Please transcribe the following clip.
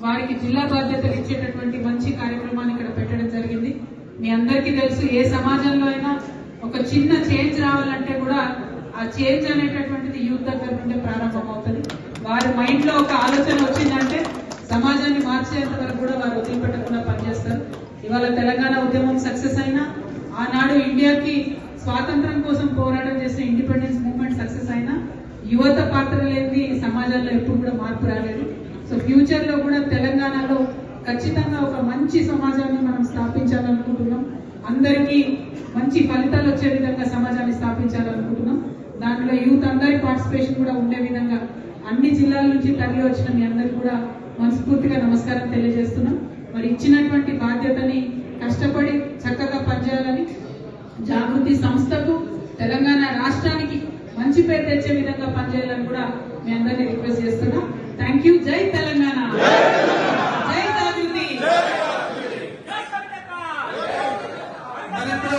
వారికి జిల్లా బాధ్యతలు ఇచ్చేటటువంటి మంచి కార్యక్రమాన్ని ఇక్కడ పెట్టడం జరిగింది. మీ అందరికీ తెలుసు, ఏ సమాజంలో అయినా ఒక చిన్న చేంజ్ రావాలంటే కూడా ఆ చేంజ్ అనేటటువంటిది యూత్ దగ్గర నుండే ప్రారంభం అవుతుంది. వారి మైండ్ లో ఒక ఆలోచన వచ్చిందంటే సమాజాన్ని మార్చేంత వరకు కూడా వారు వదిలిపెట్టకుండా పనిచేస్తారు. ఇవాళ తెలంగాణ ఉద్యమం సక్సెస్ అయినా, ఆనాడు ఇండియాకి స్వాతంత్రం కోసం పోరాటం చేసిన ఇండిపెండెన్స్ మూవ్మెంట్ సక్సెస్ అయినా యువత పాత్ర లేని సమాజంలో ఎప్పుడు కూడా మార్పు రాలేదు. సో ఫ్యూచర్ లో కూడా తెలంగాణలో ఖచ్చితంగా ఒక మంచి సమాజాన్ని మనం స్థాపించాలనుకుంటున్నాం. అందరికీ మంచి ఫలితాలు వచ్చే విధంగా సమాజాన్ని స్థాపించాలనుకుంటున్నాం. దాంట్లో యూత్ అందరి పార్టిసిపేషన్ కూడా ఉండే విధంగా అన్ని జిల్లాల నుంచి తరలి వచ్చిన మీ అందరికీ కూడా మనస్ఫూర్తిగా నమస్కారం తెలియజేస్తున్నాం. మరి ఇచ్చినటువంటి బాధ్యతని కష్టపడి చక్కగా పనిచేయాలని, జాగృతి సంస్థకు తెలంగాణ రాష్ట్రానికి మంచి పేరు తెచ్చే విధంగా పనిచేయాలని కూడా మీ అందరినీ రిక్వెస్ట్ చేస్తున్నాం. Thank you. జై తెలంగాణ.